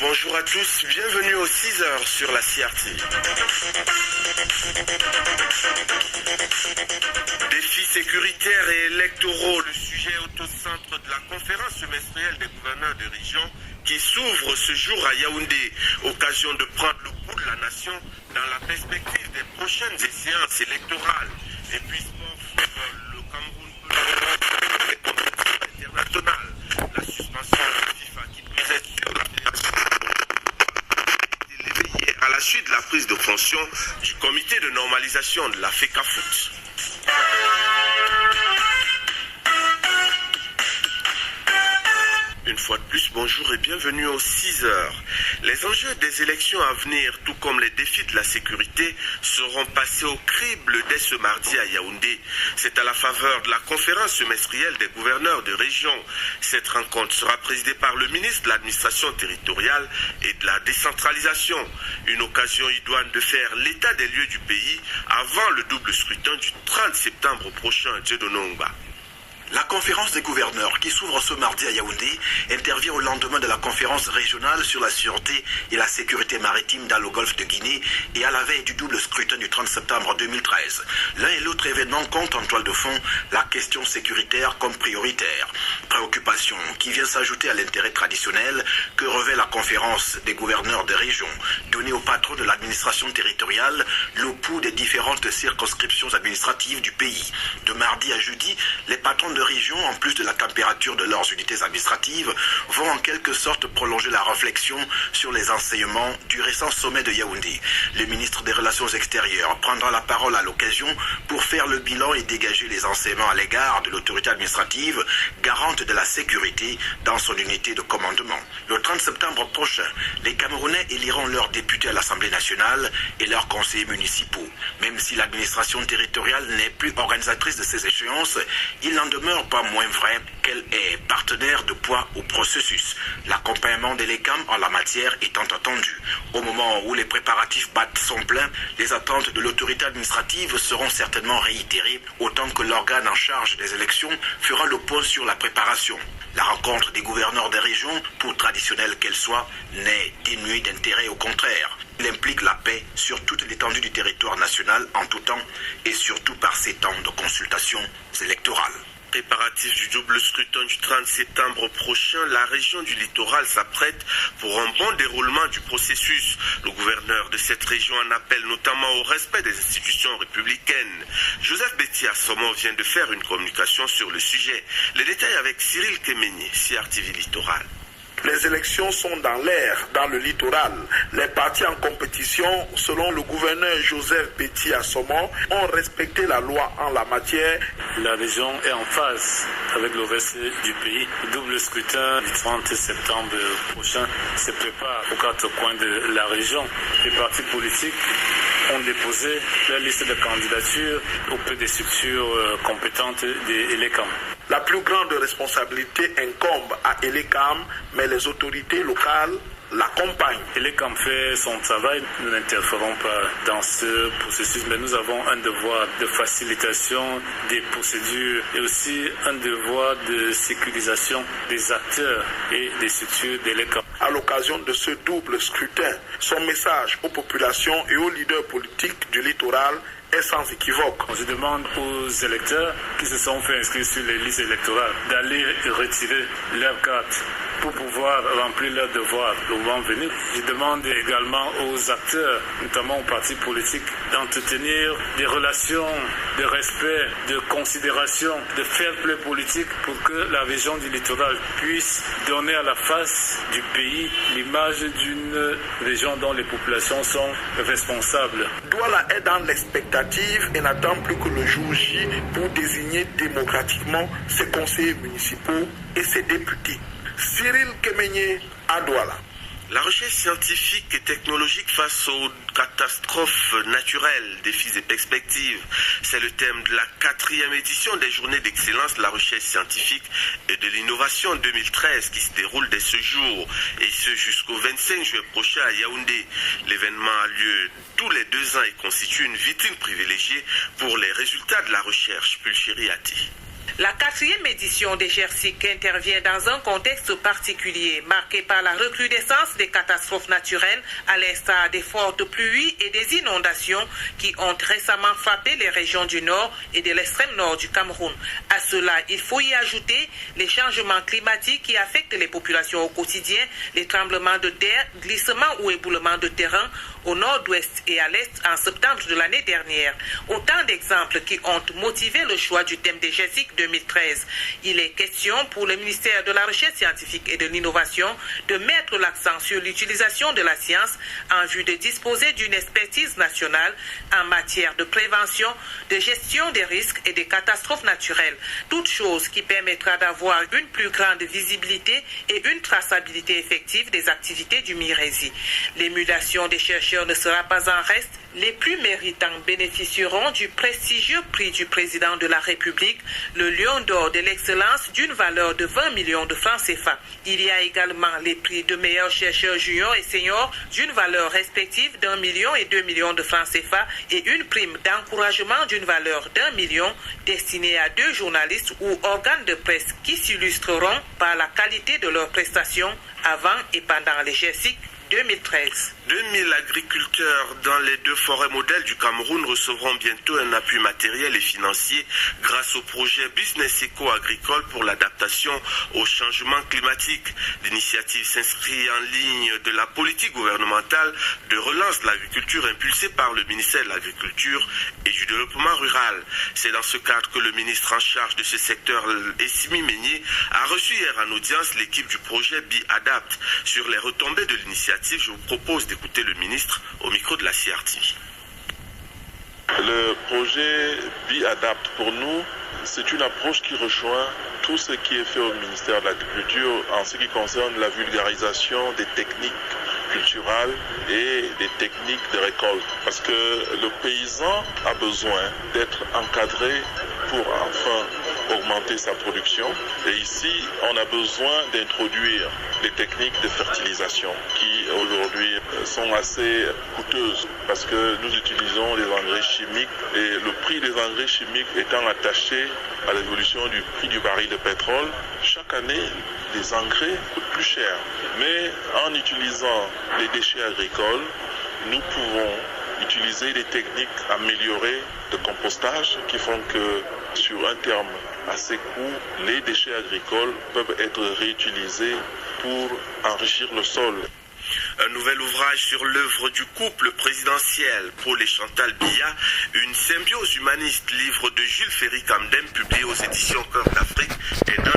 Bonjour à tous, bienvenue aux 6h sur la CRT. Défis sécuritaires et électoraux, le sujet est au centre de la conférence semestrielle des gouverneurs de région qui s'ouvre ce jour à Yaoundé, occasion de prendre le pouls de la nation dans la perspective des prochaines séances électorales. Et puis sport, football, le Cameroun peut les compétitions internationales, la suspension de FIFA qui pesait sur la fédération à la suite de la prise de fonction du comité de normalisation de la FECAFOOT. Une fois de plus, bonjour et bienvenue aux 6h. Les enjeux des élections à venir, tout comme les défis de la sécurité, seront passés au crible dès ce mardi à Yaoundé. C'est à la faveur de la conférence semestrielle des gouverneurs de région. Cette rencontre sera présidée par le ministre de l'administration territoriale et de la décentralisation. Une occasion idoine de faire l'état des lieux du pays avant le double scrutin du 30 septembre prochain à Djedonongba. La conférence des gouverneurs qui s'ouvre ce mardi à Yaoundé intervient au lendemain de la conférence régionale sur la sûreté et la sécurité maritime dans le golfe de Guinée et à la veille du double scrutin du 30 septembre 2013. L'un et l'autre événement comptent en toile de fond la question sécuritaire comme prioritaire. Préoccupation qui vient s'ajouter à l'intérêt traditionnel que revêt la conférence des gouverneurs des régions, donnée au patron de l'administration territoriale le pouls des différentes circonscriptions administratives du pays. De mardi à jeudi, les patrons de régions, en plus de la température de leurs unités administratives, vont en quelque sorte prolonger la réflexion sur les enseignements du récent sommet de Yaoundé. Le ministre des Relations extérieures prendra la parole à l'occasion pour faire le bilan et dégager les enseignements à l'égard de l'autorité administrative, garante de la sécurité dans son unité de commandement. Le 30 septembre prochain, les Camerounais éliront leurs députés à l'Assemblée nationale et leurs conseillers municipaux. Même si l'administration territoriale n'est plus organisatrice de ces échéances, il n'en demeure pas moins vrai qu'elle est partenaire de poids au processus. L'accompagnement de l'ECAM en la matière étant attendu. Au moment où les préparatifs battent son plein, les attentes de l'autorité administrative seront certainement réitérées, autant que l'organe en charge des élections fera le point sur la préparation. La rencontre des gouverneurs des régions, pour traditionnelle qu'elle soit, n'est dénuée d'intérêt, au contraire. Il implique la paix sur toute l'étendue du territoire national en tout temps et surtout par ces temps de consultations électorales. Préparatifs du double scrutin du 30 septembre prochain, la région du littoral s'apprête pour un bon déroulement du processus. Le gouverneur de cette région en appelle notamment au respect des institutions républicaines. Joseph Betty Assomo vient de faire une communication sur le sujet. Les détails avec Cyril Kemenyé, CRTV Littoral. Les élections sont dans l'air, dans le littoral. Les partis en compétition, selon le gouverneur Joseph Betty Assomo, ont respecté la loi en la matière. La région est en phase avec le reste du pays. Le double scrutin du 30 septembre prochain se prépare aux quatre coins de la région. Les partis politiques ont déposé leur liste de candidatures auprès des structures compétentes de l'ECAM. La plus grande responsabilité incombe à l'ECAM, mais les autorités locales l'accompagnent. L'ECAM fait son travail, nous n'interférons pas dans ce processus, mais nous avons un devoir de facilitation des procédures et aussi un devoir de sécurisation des acteurs et des structures de l'ECAM. À l'occasion de ce double scrutin, son message aux populations et aux leaders politiques du littoral est sans équivoque. Je demande aux électeurs qui se sont fait inscrire sur les listes électorales d'aller retirer leur carte pour pouvoir remplir leurs devoirs le moment venu. Je demande également aux acteurs, notamment aux partis politiques, d'entretenir des relations de respect, de considération, de fair play politique pour que la région du littoral puisse donner à la face du pays l'image d'une région dont les populations sont responsables. Douala est dans l'expectative et n'attend plus que le jour J pour désigner démocratiquement ses conseillers municipaux et ses députés. Cyril Kemenyé à Douala. La recherche scientifique et technologique face aux catastrophes naturelles, défis et perspectives, c'est le thème de la 4e édition des Journées d'excellence de la recherche scientifique et de l'innovation 2013 qui se déroule dès ce jour et ce jusqu'au 25 juin prochain à Yaoundé. L'événement a lieu tous les 2 ans et constitue une vitrine privilégiée pour les résultats de la recherche. Pulchéri Ati. La 4e édition des GERSIC intervient dans un contexte particulier marqué par la recrudescence des catastrophes naturelles à l'instar des fortes pluies et des inondations qui ont récemment frappé les régions du nord et de l'extrême nord du Cameroun. À cela, il faut y ajouter les changements climatiques qui affectent les populations au quotidien, les tremblements de terre, glissements ou éboulements de terrain au nord-ouest et à l'est en septembre de l'année dernière. Autant d'exemples qui ont motivé le choix du thème des GERSIC 2013. Il est question pour le ministère de la Recherche scientifique et de l'Innovation de mettre l'accent sur l'utilisation de la science en vue de disposer d'une expertise nationale en matière de prévention, de gestion des risques et des catastrophes naturelles. Toute chose qui permettra d'avoir une plus grande visibilité et une traçabilité effective des activités du MIRESI. L'émulation des chercheurs ne sera pas en reste. Les plus méritants bénéficieront du prestigieux prix du président de la République, le Lion d'or de l'excellence d'une valeur de 20 millions de francs CFA. Il y a également les prix de meilleurs chercheurs juniors et seniors d'une valeur respective d'1 million et 2 millions de francs CFA et une prime d'encouragement d'une valeur d'1 million destinée à 2 journalistes ou organes de presse qui s'illustreront par la qualité de leurs prestations avant et pendant les GERSIC 2013. 2000 agriculteurs dans les 2 forêts modèles du Cameroun recevront bientôt un appui matériel et financier grâce au projet Business Eco Agricole pour l'adaptation au changement climatique. L'initiative s'inscrit en ligne de la politique gouvernementale de relance de l'agriculture impulsée par le ministère de l'Agriculture et du Développement rural. C'est dans ce cadre que le ministre en charge de ce secteur, Essimi Meigné, a reçu hier en audience l'équipe du projet BiAdapt. Sur les retombées de l'initiative, je vous propose d'écouter le ministre au micro de la CRTV. Le projet BiAdapt, pour nous, c'est une approche qui rejoint tout ce qui est fait au ministère de l'Agriculture en ce qui concerne la vulgarisation des techniques culturales et des techniques de récolte. Parce que le paysan a besoin d'être encadré pour enfin augmenter sa production. Et ici, on a besoin d'introduire les techniques de fertilisation qui aujourd'hui sont assez coûteuses parce que nous utilisons des engrais chimiques et le prix des engrais chimiques étant attaché à l'évolution du prix du baril de pétrole, chaque année, les engrais coûtent plus cher. Mais en utilisant les déchets agricoles, nous pouvons utiliser des techniques améliorées de compostage qui font que sur un terme assez court, les déchets agricoles peuvent être réutilisés pour enrichir le sol. Un nouvel ouvrage sur l'œuvre du couple présidentiel, Paul et Chantal Biya, une symbiose humaniste, livre de Jules Ferry Camden, publié aux éditions Cœur d'Afrique, est